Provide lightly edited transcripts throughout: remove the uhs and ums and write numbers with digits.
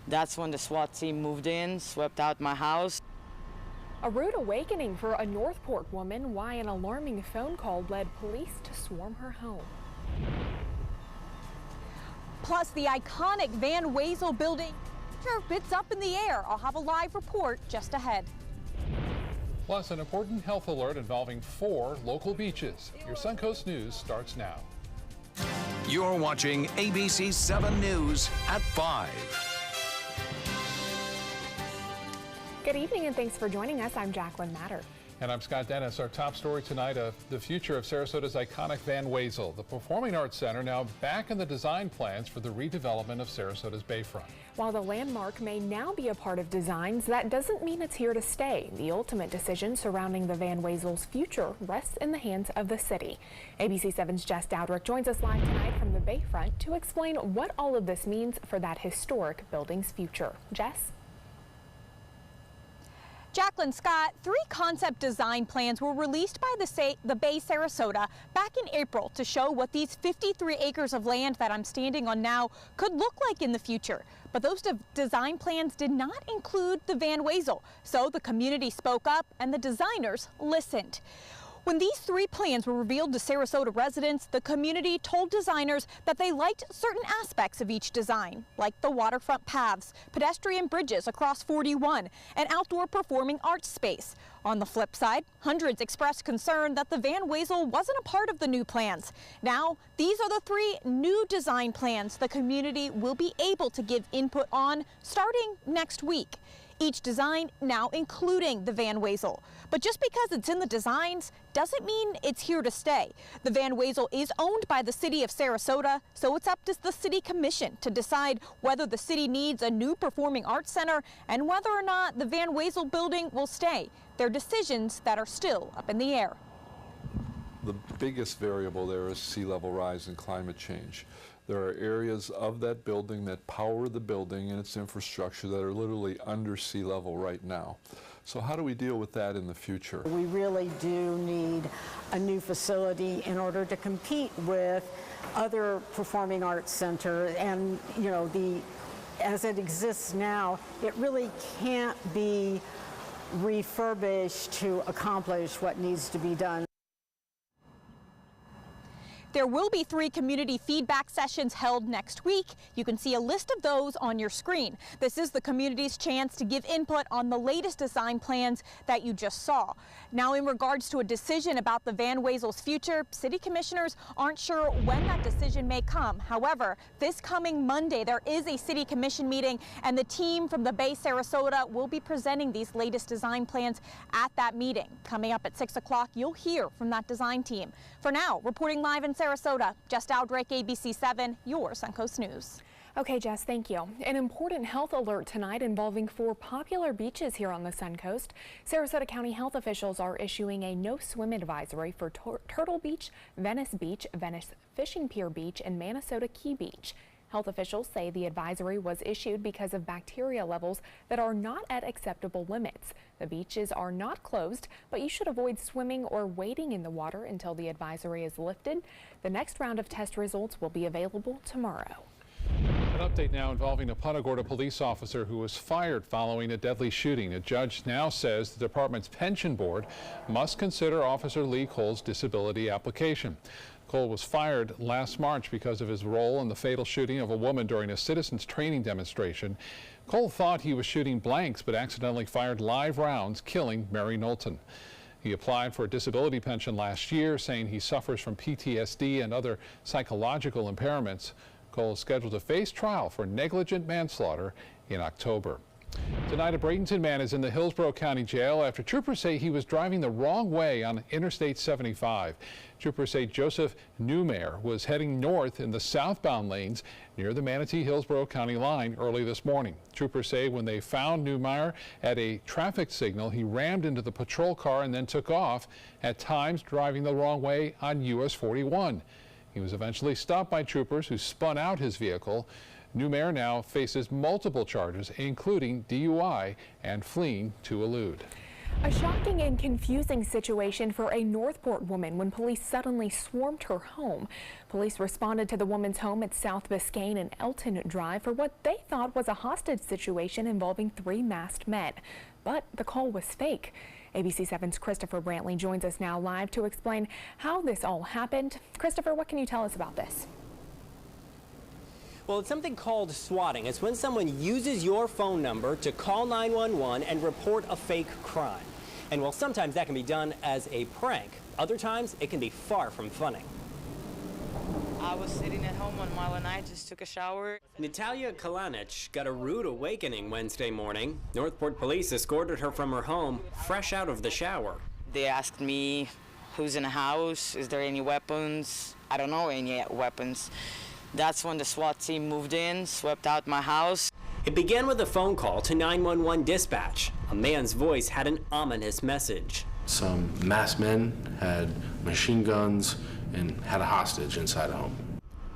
That's when the SWAT team moved in, swept out my house. A rude awakening for a Northport woman, why an alarming phone call led police to swarm her home. Plus, the iconic Van Wezel building, it's up in the air. I'll have a live report just ahead. Plus, an important health alert involving 4 local beaches. Your Suncoast News starts now. You're watching ABC 7 News at 5. Good evening and thanks for joining us. I'm Jacqueline Matter. And I'm Scott Dennis. Our top story tonight of the future of Sarasota's iconic Van Wezel. The Performing Arts Center now back in the design plans for the redevelopment of Sarasota's Bayfront. While the landmark may now be a part of designs, that doesn't mean it's here to stay. The ultimate decision surrounding the Van Wezel's future rests in the hands of the city. ABC 7's Jess Dowdrick joins us live tonight from the Bayfront to explain what all of this means for that historic building's future. Jess? Jacqueline, Scott, 3 concept design plans were released by the Bay Sarasota back in April to show what these 53 acres of land that I'm standing on now could look like in the future. But those design plans did not include the Van Wezel, so the community spoke up and the designers listened. When these 3 plans were revealed to Sarasota residents, the community told designers that they liked certain aspects of each design, like the waterfront paths, pedestrian bridges across 41, and outdoor performing arts space. On the flip side, hundreds expressed concern that the Van Wezel wasn't a part of the new plans. Now, these are the 3 new design plans the community will be able to give input on starting next week. Each design now including the Van Wezel. But just because it's in the designs doesn't mean it's here to stay. The Van Wezel is owned by the city of Sarasota, so it's up to the city commission to decide whether the city needs a new performing arts center and whether or not the Van Wezel building will stay. They're decisions that are still up in the air. The biggest variable there is sea level rise and climate change. There are areas of that building that power the building and its infrastructure that are literally under sea level right now. So how do we deal with that in the future? We really do need a new facility in order to compete with other performing arts centers, and as it exists now, it really can't be refurbished to accomplish what needs to be done. There will be 3 community feedback sessions held next week. You can see a list of those on your screen. This is the community's chance to give input on the latest design plans that you just saw. Now, in regards to a decision about the Van Wezel's future, city commissioners aren't sure when that decision may come. However, this coming Monday, there is a city commission meeting, and the team from the Bay Sarasota will be presenting these latest design plans at that meeting. Coming up at 6 o'clock, you'll hear from that design team. For now, reporting live in Sarasota, Jess Dowdrick, ABC 7, your Suncoast News. Okay, Jess, thank you. An important health alert tonight involving 4 popular beaches here on the Suncoast. Sarasota County health officials are issuing a no-swim advisory for Turtle Beach, Venice Fishing Pier Beach, and Manasota Key Beach. Health officials say the advisory was issued because of bacteria levels that are not at acceptable limits. The beaches are not closed, but you should avoid swimming or wading in the water until the advisory is lifted. The next round of test results will be available tomorrow. An update now involving a Punta Gorda police officer who was fired following a deadly shooting. A judge now says the department's pension board must consider Officer Lee Cole's disability application. Cole was fired last March because of his role in the fatal shooting of a woman during a citizens training demonstration. Cole thought he was shooting blanks but accidentally fired live rounds, killing Mary Knowlton. He applied for a disability pension last year, saying he suffers from PTSD and other psychological impairments. Cole is scheduled to face trial for negligent manslaughter in October. Tonight, a Bradenton man is in the Hillsborough County Jail after troopers say he was driving the wrong way on Interstate 75. Troopers say Joseph Newmare was heading north in the southbound lanes near the Manatee-Hillsborough County line early this morning. Troopers say when they found Newmare at a traffic signal, he rammed into the patrol car and then took off, at times driving the wrong way on US 41. He was eventually stopped by troopers who spun out his vehicle. Newmare now faces multiple charges, including DUI and fleeing to elude. A shocking and confusing situation for a Northport woman when police suddenly swarmed her home. Police responded to the woman's home at South Biscayne and Elton Drive for what they thought was a hostage situation involving 3 masked men. But the call was fake. ABC 7's Christopher Brantley joins us now live to explain how this all happened. Christopher, what can you tell us about this? Well, it's something called swatting. It's when someone uses your phone number to call 911 and report a fake crime. And while sometimes that can be done as a prank, other times it can be far from funny. I was sitting at home on Mile and I just took a shower. Natalia Kalanich got a rude awakening Wednesday morning. Northport police escorted her from her home, fresh out of the shower. They asked me who's in the house, is there any weapons? I don't know any weapons. That's when the SWAT team moved in, swept out my house. It began with a phone call to 911 dispatch. A man's voice had an ominous message. Some masked men had machine guns and had a hostage inside a home.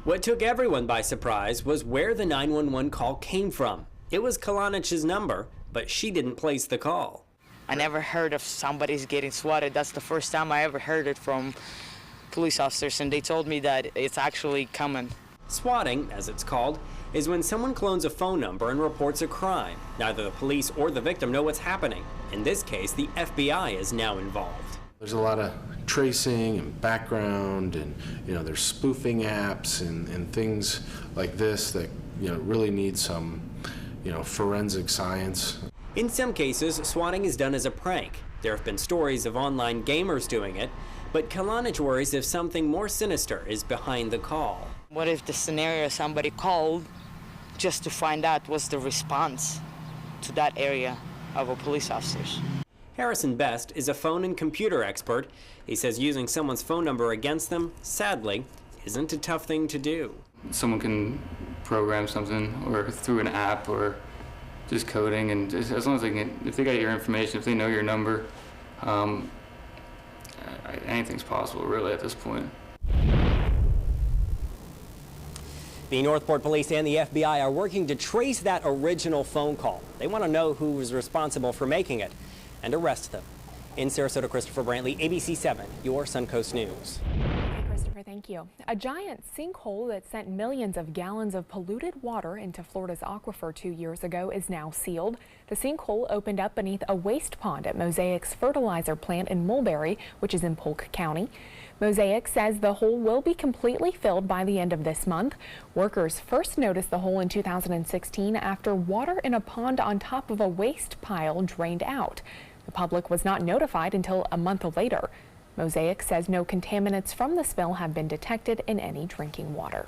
What took everyone by surprise was where the 911 call came from. It was Kalanich's number, but she didn't place the call. I never heard of somebody's getting swatted. That's the first time I ever heard it from police officers, and they told me that it's actually coming. Swatting, as it's called, is when someone clones a phone number and reports a crime. Neither the police or the victim know what's happening. In this case, the FBI is now involved. There's a lot of tracing and background, and there's spoofing apps and things like this that really need some forensic science. In some cases, swatting is done as a prank. There have been stories of online gamers doing it, but Kalanich worries if something more sinister is behind the call. What if the scenario somebody called just to find out what's the response to that area of a police officers? Harrison Best is a phone and computer expert. He says using someone's phone number against them, sadly, isn't a tough thing to do. Someone can program something or through an app or just coding, and just, as long as they can, if they got your information, if they know your number, anything's possible really at this point. The Northport Police and the FBI are working to trace that original phone call. They want to know who was responsible for making it and arrest them. In Sarasota, Christopher Brantley, ABC 7, your Suncoast News. Okay, Christopher, thank you. A giant sinkhole that sent millions of gallons of polluted water into Florida's aquifer 2 years ago is now sealed. The sinkhole opened up beneath a waste pond at Mosaic's fertilizer plant in Mulberry, which is in Polk County. Mosaic says the hole will be completely filled by the end of this month. Workers first noticed the hole in 2016 after water in a pond on top of a waste pile drained out. The public was not notified until a month later. Mosaic says no contaminants from the spill have been detected in any drinking water.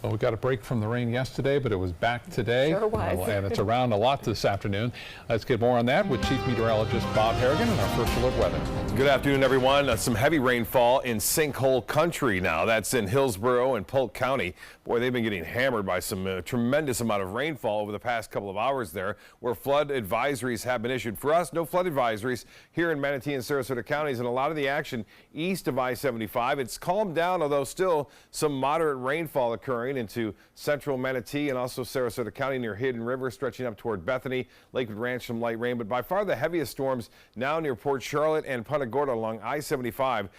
Well, we got a break from the rain yesterday, but it was back today. Sure was. And it's around a lot this afternoon. Let's get more on that with Chief Meteorologist Bob Harrigan and our first alert weather. Good afternoon, everyone. Some heavy rainfall in sinkhole country now. That's in Hillsborough and Polk County. Boy, they've been getting hammered by some tremendous amount of rainfall over the past couple of hours there, where flood advisories have been issued. For us, no flood advisories here in Manatee and Sarasota counties, and a lot of the action east of I-75. It's calmed down, although still some moderate rainfall occurring into central Manatee and also Sarasota County near Hidden River, stretching up toward Bethany, Lakewood Ranch, some light rain. But by far the heaviest storms now near Port Charlotte and Punta Gorda along I-75.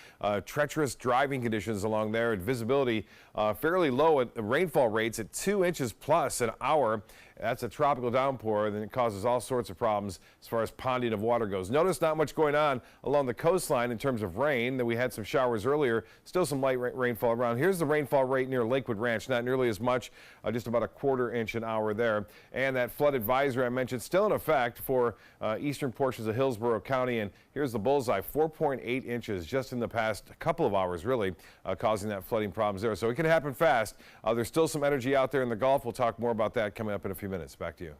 Treacherous driving conditions along there, and visibility fairly low at rainfall rates at 2 inches plus an hour. That's a tropical downpour, and it causes all sorts of problems as far as ponding of water goes. Notice not much going on along the coastline in terms of rain. That we had some showers earlier, still some light rainfall around. Here's the rainfall rate near Lakewood Ranch, not nearly as much, just about a quarter inch an hour there. And that flood advisory I mentioned still in effect for eastern portions of Hillsborough County. And here's the bullseye, 4.8 inches just in the past couple of hours, really, causing that flooding problems there. So it can happen fast. There's still some energy out there in the Gulf. We'll talk more about that coming up in a few minutes. Back to you.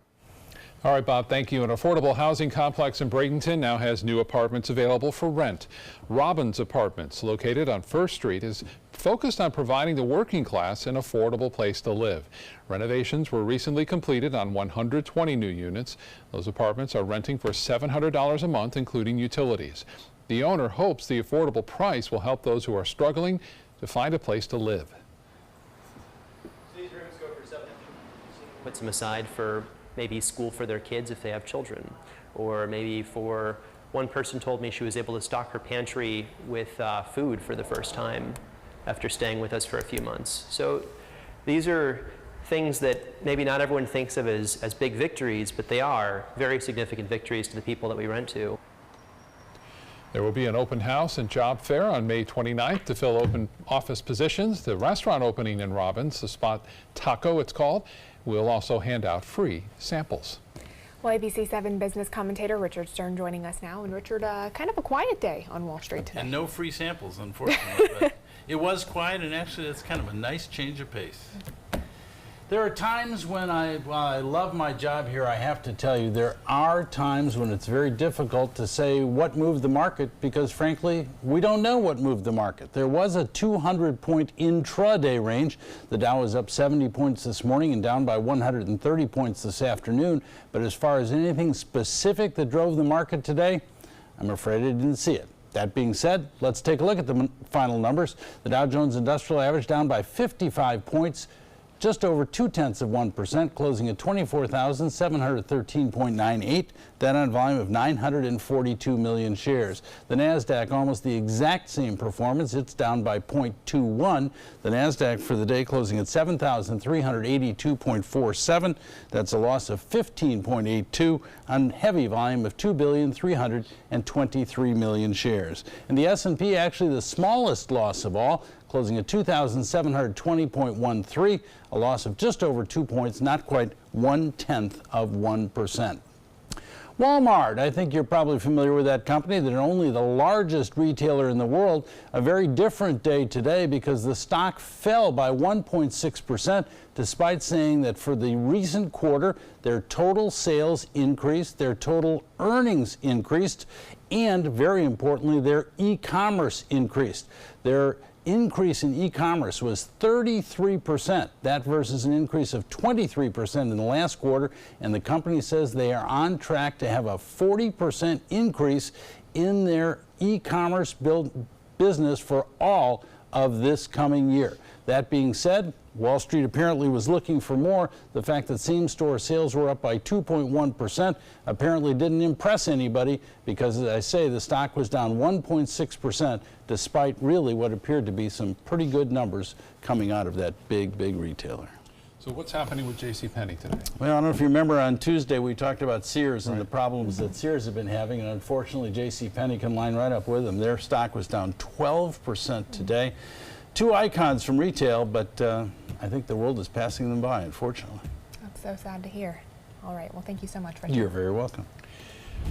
All right, Bob, thank you. An affordable housing complex in Bradenton now has new apartments available for rent. Robbins Apartments, located on First Street, is focused on providing the working class an affordable place to live. Renovations were recently completed on 120 new units. Those apartments are renting for $700 a month, including utilities. The owner hopes the affordable price will help those who are struggling to find a place to live. These rooms go for $700. Puts them aside for maybe school for their kids if they have children, or maybe for One person told me she was able to stock her pantry with food for the first time after staying with us for a few months. So these are things that maybe not everyone thinks of as big victories, but they are very significant victories to the people that we rent to. There will be an open house and job fair on May 29th to fill open office positions. The restaurant opening in Robbins, the Spot Taco it's called, will also hand out free samples. Well, ABC 7 business commentator Richard Stern joining us now. And Richard, kind of a quiet day on Wall Street today. And no free samples, unfortunately. But it was quiet, and actually it's kind of a nice change of pace. There are times when while I love my job here, I have to tell you, there are times when it's very difficult to say what moved the market because, frankly, we don't know what moved the market. There was a 200-point intraday range. The Dow was up 70 points this morning and down by 130 points this afternoon. But as far as anything specific that drove the market today, I'm afraid I didn't see it. That being said, let's take a look at the final numbers. The Dow Jones Industrial Average down by 55 points. Just over 0.2%, closing at 24,713.98. That on volume of 942 million shares. The NASDAQ almost the exact same performance. It's down by 0.21. The NASDAQ for the day closing at 7,382.47. That's a loss of 15.82 on heavy volume of 2,323 million shares. And the S&P actually the smallest loss of all, closing at 2,720.13, a loss of just over 2 points, not quite 0.1%. Walmart, I think you're probably familiar with that company. They're only the largest retailer in the world. A very different day today because the stock fell by 1.6%, despite saying that for the recent quarter, their total sales increased, their total earnings increased, and very importantly, their e-commerce increased. Their increase in e-commerce was 33%. That versus an increase of 23% in the last quarter. And the company says they are on track to have a 40% increase in their e-commerce business for all of this coming year. That being said, Wall Street apparently was looking for more. The fact that same-store sales were up by 2.1% apparently didn't impress anybody because, as I say, the stock was down 1.6% despite really what appeared to be some pretty good numbers coming out of that big retailer. So what's happening with JCPenney today? Well, I don't know if you remember on Tuesday we talked about Sears and the problems that Sears have been having, and unfortunately JCPenney can line right up with them. Their stock was down 12% today. Two icons from retail, but I think the world is passing them by, unfortunately. That's so sad to hear. All right, well, thank you so much, Richard. You're very welcome.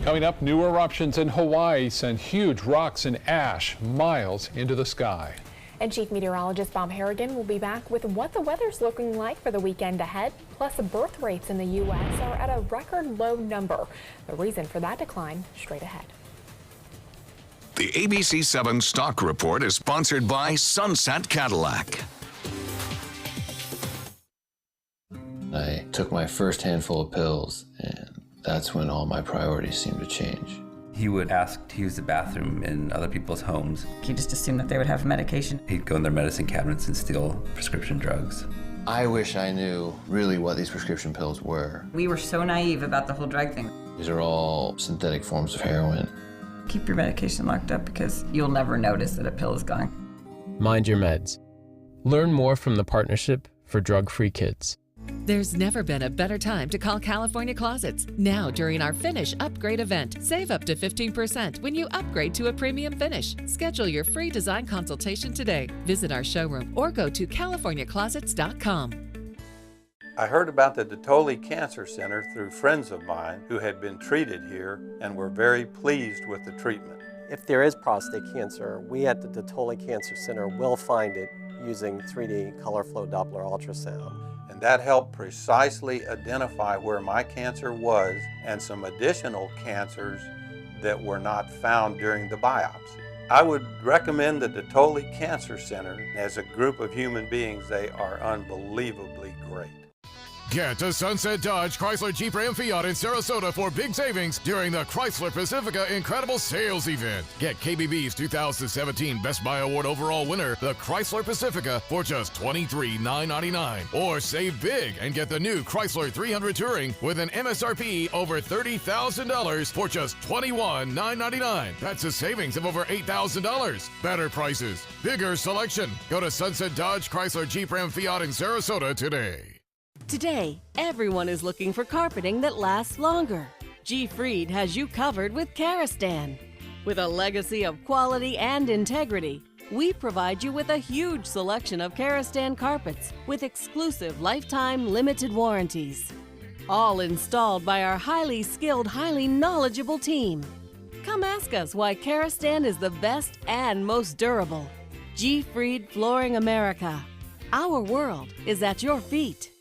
Coming up, new eruptions in Hawaii send huge rocks and ash miles into the sky. And Chief Meteorologist Bob Harrigan will be back with what the weather's looking like for the weekend ahead. Plus, the birth rates in the U.S. are at a record low number. The reason for that decline, straight ahead. The ABC 7 Stock Report is sponsored by Sunset Cadillac. I took my first handful of pills, and that's when all my priorities seemed to change. He would ask to use the bathroom in other people's homes. He just assumed that they would have medication. He'd go in their medicine cabinets and steal prescription drugs. I wish I knew really what these prescription pills were. We were so naive about the whole drug thing. These are all synthetic forms of heroin. Keep your medication locked up because you'll never notice that a pill is gone. Mind your meds. Learn more from the Partnership for Drug-Free Kids. There's never been a better time to call California Closets. Now, during our Finish Upgrade event, save up to 15% when you upgrade to a premium finish. Schedule your free design consultation today. Visit our showroom or go to californiaclosets.com. I heard about the Dotoli Cancer Center through friends of mine who had been treated here and were very pleased with the treatment. If there is prostate cancer, we at the Dotoli Cancer Center will find it using 3D color flow Doppler ultrasound. And that helped precisely identify where my cancer was and some additional cancers that were not found during the biopsy. I would recommend the Dotoli Cancer Center. As a group of human beings, they are unbelievably great. Get to Sunset Dodge, Chrysler, Jeep, Ram, Fiat in Sarasota for big savings during the Chrysler Pacifica Incredible Sales Event. Get KBB's 2017 Best Buy Award overall winner, the Chrysler Pacifica, for just $23,999. Or save big and get the new Chrysler 300 Touring with an MSRP over $30,000 for just $21,999. That's a savings of over $8,000. Better prices, bigger selection. Go to Sunset Dodge, Chrysler, Jeep, Ram, Fiat in Sarasota today. Today, everyone is looking for carpeting that lasts longer. G. Fried has you covered with Karastan. With a legacy of quality and integrity, we provide you with a huge selection of Karastan carpets with exclusive lifetime limited warranties. All installed by our highly skilled, highly knowledgeable team. Come ask us why Karastan is the best and most durable. G. Fried Flooring America. Our world is at your feet.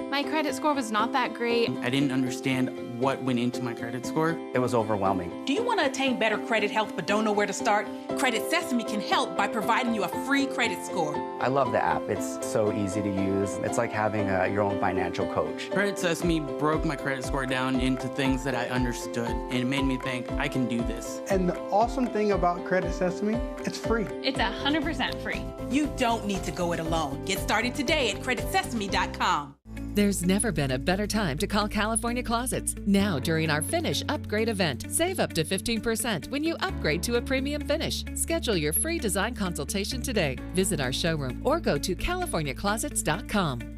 My credit score was not that great. I didn't understand what went into my credit score. It was overwhelming. Do you want to attain better credit health but don't know where to start? Credit Sesame can help by providing you a free credit score. I love the app. It's so easy to use. It's like having your own financial coach. Credit Sesame broke my credit score down into things that I understood, and it made me think I can do this. And the awesome thing about Credit Sesame, it's free. It's 100% free. You don't need to go it alone. Get started today at creditsesame.com. There's never been a better time to call California Closets. Now, during our Finish Upgrade event, save up to 15% when you upgrade to a premium finish. Schedule your free design consultation today. Visit our showroom or go to californiaclosets.com.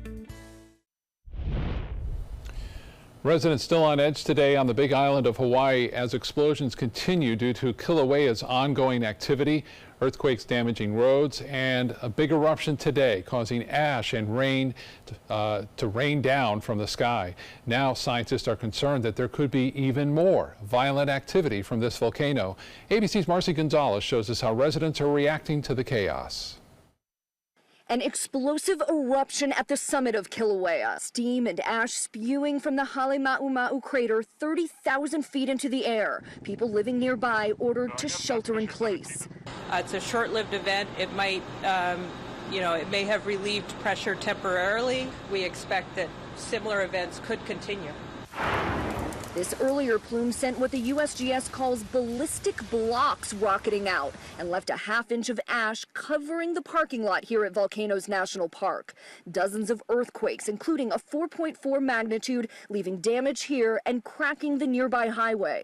Residents still on edge today on the Big Island of Hawaii as explosions continue due to Kilauea's ongoing activity, earthquakes damaging roads, and a big eruption today causing ash and rain to rain down from the sky. Now scientists are concerned that there could be even more violent activity from this volcano. ABC's Marcy Gonzalez shows us how residents are reacting to the chaos. An explosive eruption at the summit of Kilauea. Steam and ash spewing from the Halemaumau crater 30,000 feet into the air. People living nearby ordered to shelter in place. It's a short-lived event. It might, it may have relieved pressure temporarily. We expect that similar events could continue. This earlier plume sent what the USGS calls ballistic blocks rocketing out and left a half-inch of ash covering the parking lot here at Volcanoes National Park. Dozens of earthquakes, including a 4.4 magnitude, leaving damage here and cracking the nearby highway.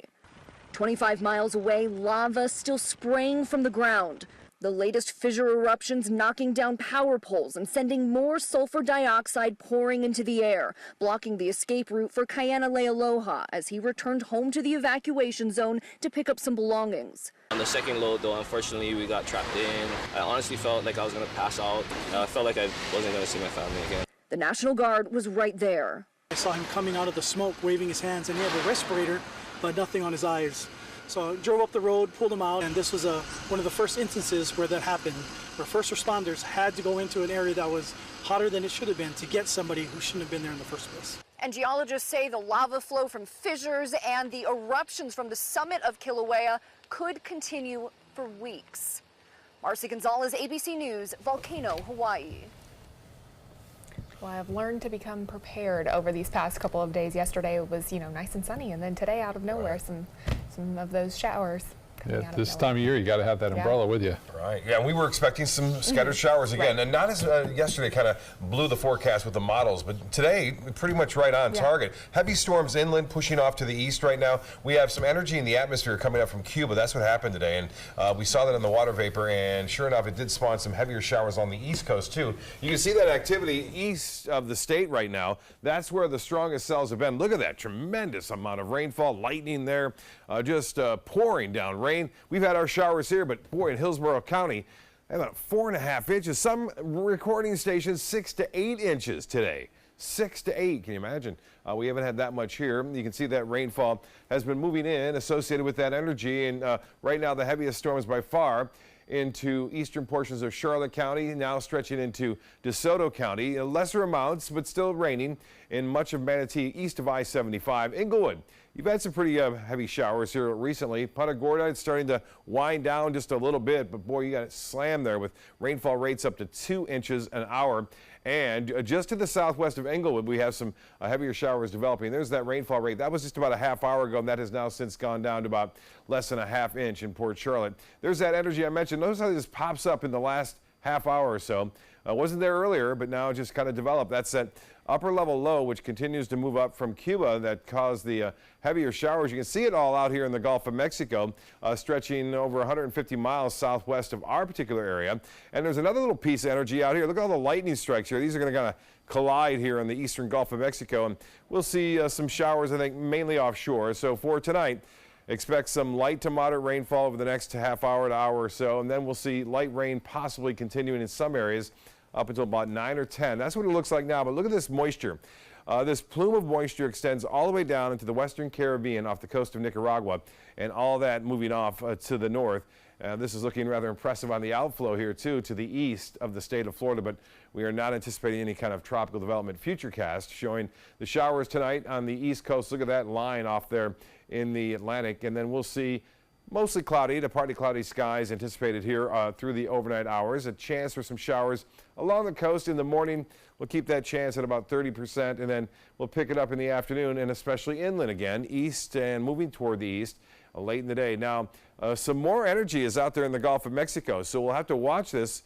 25 miles away, lava still spraying from the ground. The latest fissure eruptions knocking down power poles and sending more sulfur dioxide pouring into the air, blocking the escape route for Kaena Lealoha as he returned home to the evacuation zone to pick up some belongings. On the second load, though, unfortunately, we got trapped in. I honestly felt like I was going to pass out. I felt like I wasn't going to see my family again. The National Guard was right there. I saw him coming out of the smoke, waving his hands, and he had a respirator, but nothing on his eyes. So I drove up the road, pulled him out, and this was one of the first instances where that happened, where first responders had to go into an area that was hotter than it should have been to get somebody who shouldn't have been there in the first place. And geologists say the lava flow from fissures and the eruptions from the summit of Kilauea could continue for weeks. Marcy Gonzalez, ABC News, Volcano, Hawaii. Well, I've learned to become prepared over these past couple of days. Yesterday it was, nice and sunny, and then today out of nowhere, some of those showers. Yeah, this time of year, you got to have that umbrella with you. Right. Yeah, and we were expecting some scattered showers again, and not as yesterday kind of blew the forecast with the models, but today pretty much right on target. Heavy storms inland pushing off to the east right now. We have some energy in the atmosphere coming up from Cuba. That's what happened today, and we saw that in the water vapor, and sure enough, it did spawn some heavier showers on the east coast too. You can see that activity east of the state right now. That's where the strongest cells have been. Look at that tremendous amount of rainfall, lightning there, just pouring down rain. We've had our showers here, but boy, in Hillsborough County, about 4.5 inches. Some recording stations 6 to 8 inches today. 6 to 8, can you imagine? We haven't had that much here. You can see that rainfall has been moving in associated with that energy, and right now the heaviest storms by far into eastern portions of Charlotte County, now stretching into DeSoto County. Lesser amounts, but still raining in much of Manatee east of I-75. Inglewood, you've had some pretty heavy showers here recently. Punta Gorda, it's starting to wind down just a little bit, but boy, you got it slammed there with rainfall rates up to 2 inches an hour. And just to the southwest of Englewood, we have some heavier showers developing. There's that rainfall rate. That was just about a half hour ago, and that has now since gone down to about less than a half inch in Port Charlotte. There's that energy I mentioned. Notice how this pops up in the last half hour or so. Wasn't there earlier, but now it just kind of developed. That's that upper level low, which continues to move up from Cuba that caused the heavier showers. You can see it all out here in the Gulf of Mexico, stretching over 150 miles southwest of our particular area. And there's another little piece of energy out here. Look at all the lightning strikes here. These are going to kind of collide here in the eastern Gulf of Mexico. And we'll see some showers, I think, mainly offshore. So for tonight, expect some light to moderate rainfall over the next half hour to hour or so. And then we'll see light rain possibly continuing in some areas up until about 9 or 10. That's what it looks like now, but look at this moisture. This plume of moisture extends all the way down into the western Caribbean off the coast of Nicaragua, and all that moving off to the north. This is looking rather impressive on the outflow here, too, to the east of the state of Florida, but we are not anticipating any kind of tropical development. Futurecast showing the showers tonight on the east coast. Look at that line off there in the Atlantic, and then we'll see mostly cloudy to partly cloudy skies anticipated here through the overnight hours. A chance for some showers along the coast in the morning. We'll keep that chance at about 30%, and then we'll pick it up in the afternoon, and especially inland again, east and moving toward the east late in the day. Now, some more energy is out there in the Gulf of Mexico, so we'll have to watch this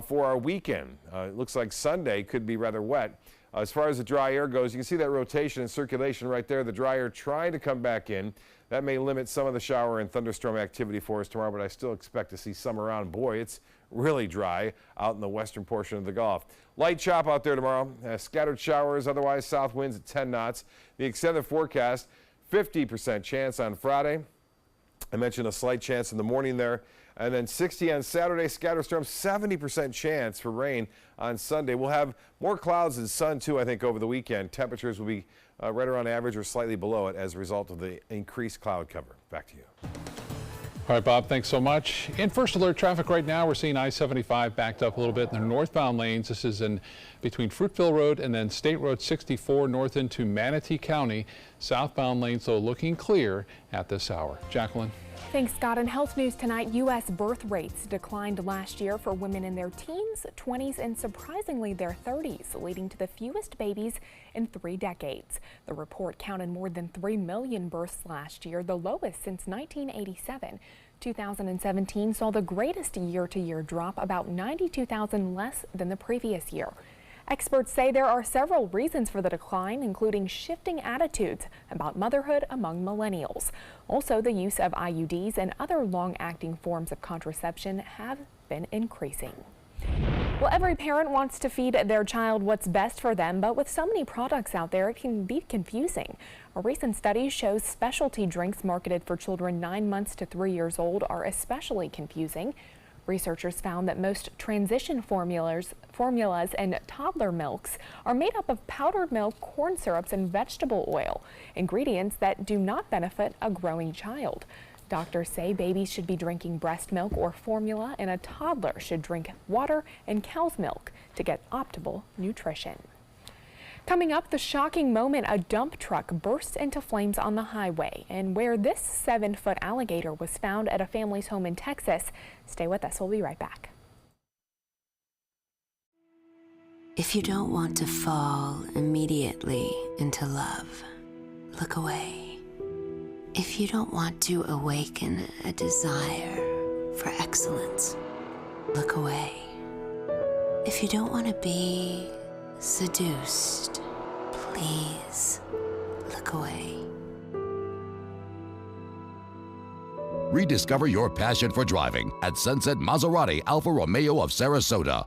for our weekend. It looks like Sunday could be rather wet. As far as the dry air goes, you can see that rotation and circulation right there, the dry air trying to come back in. That may limit some of the shower and thunderstorm activity for us tomorrow, but I still expect to see some around. Boy, it's really dry out in the western portion of the Gulf. Light chop out there tomorrow. Scattered showers, otherwise south winds at 10 knots. The extended forecast, 50% chance on Friday. I mentioned a slight chance in the morning there. And then 60 on Saturday, scattered storms, 70% chance for rain on Sunday. We'll have more clouds and sun, too, I think, over the weekend. Temperatures will be right around average or slightly below it as a result of the increased cloud cover. Back to you. All right, Bob, thanks so much. In first alert traffic right now, we're seeing I-75 backed up a little bit in the northbound lanes. This is in between Fruitville Road and then State Road 64 north into Manatee County. Southbound lanes, though, looking clear at this hour. Jacqueline. Thanks, Scott. In health news tonight, U.S. birth rates declined last year for women in their teens, 20s, and surprisingly their 30s, leading to the fewest babies in 3 decades. The report counted more than 3 million births last year, the lowest since 1987. 2017 saw the greatest year-to-year drop, about 92,000 less than the previous year. Experts say there are several reasons for the decline, including shifting attitudes about motherhood among millennials. Also, the use of IUDs and other long-acting forms of contraception have been increasing. Well, every parent wants to feed their child what's best for them, but with so many products out there, it can be confusing. A recent study shows specialty drinks marketed for children 9 months to 3 years old are especially confusing. Researchers found that most transition formulas and toddler milks are made up of powdered milk, corn syrups, and vegetable oil, ingredients that do not benefit a growing child. Doctors say babies should be drinking breast milk or formula, and a toddler should drink water and cow's milk to get optimal nutrition. Coming up, the shocking moment a dump truck burst into flames on the highway, and where this 7-foot alligator was found at a family's home in Texas. Stay with us. We'll be right back. If you don't want to fall immediately into love, look away. If you don't want to awaken a desire for excellence, look away. If you don't want to be seduced, please look away. Rediscover your passion for driving at Sunset Maserati Alfa Romeo of Sarasota.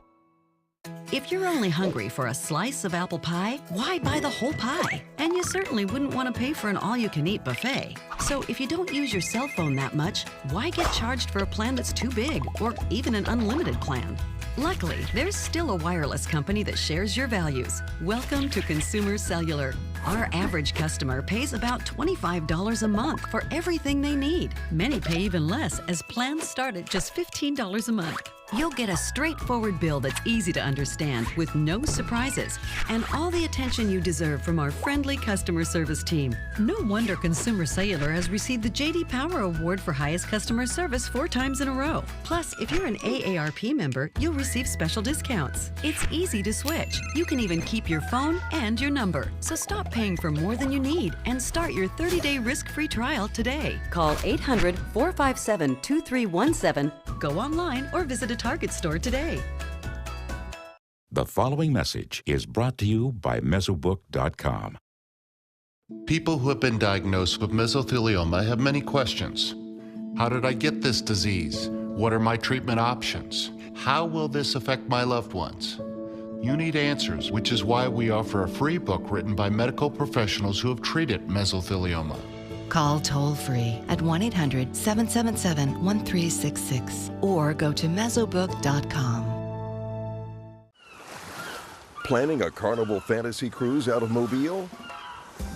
If you're only hungry for a slice of apple pie, why buy the whole pie? And you certainly wouldn't want to pay for an all-you-can-eat buffet. So if you don't use your cell phone that much, why get charged for a plan that's too big or even an unlimited plan? Luckily, there's still a wireless company that shares your values. Welcome to Consumer Cellular. Our average customer pays about $25 a month for everything they need. Many pay even less, as plans start at just $15 a month. You'll get a straightforward bill that's easy to understand with no surprises and all the attention you deserve from our friendly customer service team. No wonder Consumer Cellular has received the J.D. Power Award for highest customer service 4 times in a row. Plus, if you're an AARP member, you'll receive special discounts. It's easy to switch. You can even keep your phone and your number. So stop paying for more than you need and start your 30-day risk-free trial today. Call 800-457-2317. Go online or visit a Target store today. The following message is brought to you by Mesobook.com. People who have been diagnosed with mesothelioma have many questions. How did I get this disease? What are my treatment options? How will this affect my loved ones? You need answers, which is why we offer a free book written by medical professionals who have treated mesothelioma. Call toll-free at 1-800-777-1366 or go to Mesobook.com. Planning a Carnival Fantasy Cruise out of Mobile?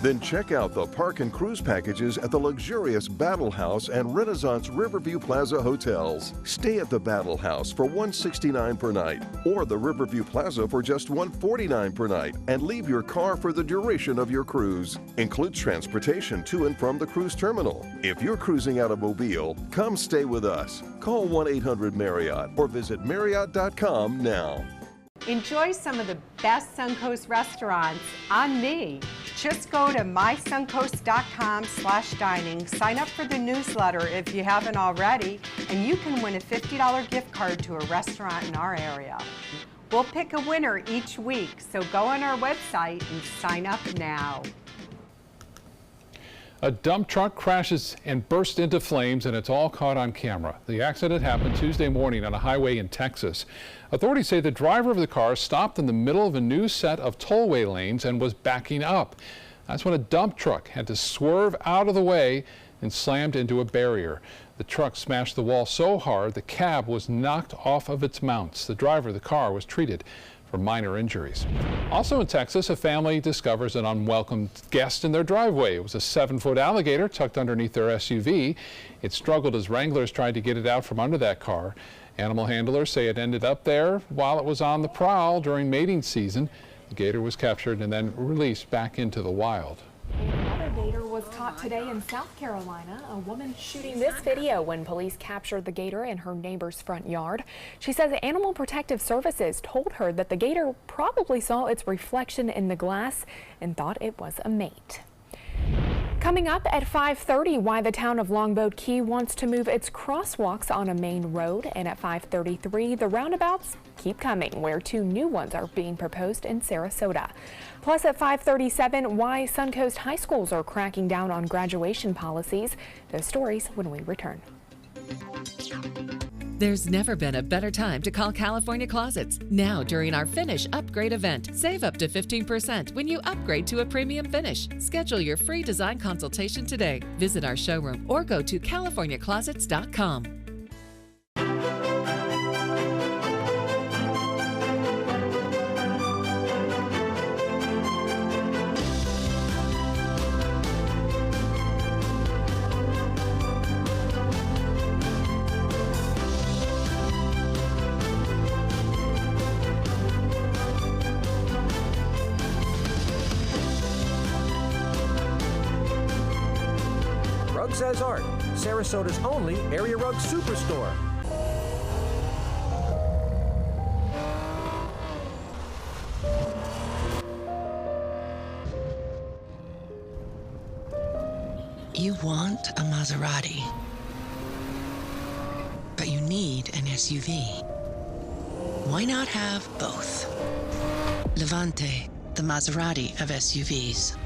Then check out the park and cruise packages at the luxurious Battle House and Renaissance Riverview Plaza hotels. Stay at the Battle House for $169 per night or the Riverview Plaza for just $149 per night and leave your car for the duration of your cruise. Includes transportation to and from the cruise terminal. If you're cruising out of Mobile, come stay with us. Call 1-800-MARRIOTT or visit Marriott.com now. Enjoy some of the best Suncoast restaurants on me. Just go to mysuncoast.com/dining, sign up for the newsletter if you haven't already, and you can win a $50 gift card to a restaurant in our area. We'll pick a winner each week, so go on our website and sign up now. A dump truck crashes and bursts into flames, and it's all caught on camera. The accident happened Tuesday morning on a highway in Texas. Authorities say the driver of the car stopped in the middle of a new set of tollway lanes and was backing up. That's when a dump truck had to swerve out of the way and slammed into a barrier. The truck smashed the wall so hard the cab was knocked off of its mounts. The driver of the car was treated for minor injuries. Also in Texas, a family discovers an unwelcome guest in their driveway. It was a 7-foot alligator tucked underneath their SUV. It struggled as wranglers tried to get it out from under that car. Animal handlers say it ended up there while it was on the prowl during mating season. The gator was captured and then released back into the wild. Another gator was caught today in South Carolina. A woman shooting this video when police captured the gator in her neighbor's front yard. She says Animal Protective Services told her that the gator probably saw its reflection in the glass and thought it was a mate. Coming up at 5:30, why the town of Longboat Key wants to move its crosswalks on a main road. And at 5:33, the roundabouts keep coming, where 2 new ones are being proposed in Sarasota. Plus at 5:37, why Suncoast high schools are cracking down on graduation policies. Those stories when we return. There's never been a better time to call California Closets. Now during our Finish Upgrade event, save up to 15% when you upgrade to a premium finish. Schedule your free design consultation today. Visit our showroom or go to CaliforniaClosets.com. Rugs as Art, Sarasota's only area rug superstore. You want a Maserati, but you need an SUV. Why not have both? Levante, the Maserati of SUVs.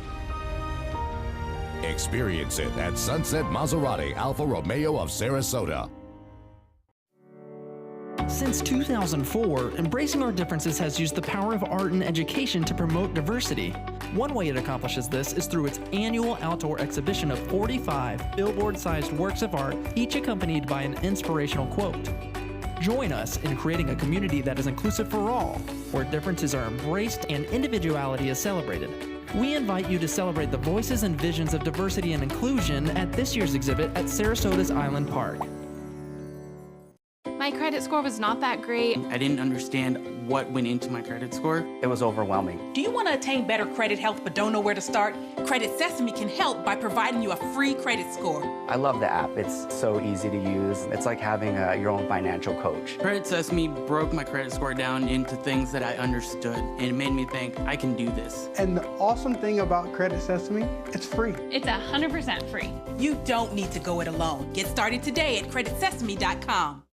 Experience it at Sunset Maserati Alfa Romeo of Sarasota. Since 2004, Embracing Our Differences has used the power of art and education to promote diversity. One way it accomplishes this is through its annual outdoor exhibition of 45 billboard-sized works of art, each accompanied by an inspirational quote. Join us in creating a community that is inclusive for all, where differences are embraced and individuality is celebrated. We invite you to celebrate the voices and visions of diversity and inclusion at this year's exhibit at Sarasota's Island Park. My My credit score was not that great. I didn't understand what went into my credit score. It was overwhelming. Do you want to attain better credit health but don't know where to start? Credit Sesame can help by providing you a free credit score. I love the app. It's so easy to use. It's like having your own financial coach. Credit Sesame broke my credit score down into things that I understood, and it made me think I can do this. And the awesome thing about Credit Sesame, it's free. It's 100% free. You don't need to go it alone. Get started today at creditsesame.com.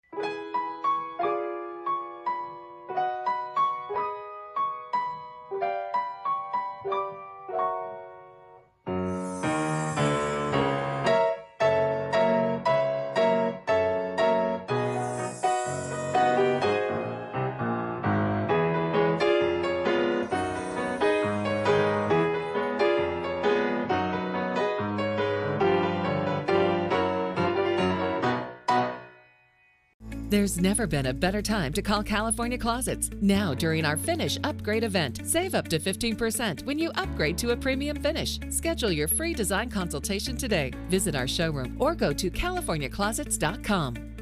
There's never been a better time to call California Closets. Now, during our Finish Upgrade event, save up to 15% when you upgrade to a premium finish. Schedule your free design consultation today. Visit our showroom or go to californiaclosets.com.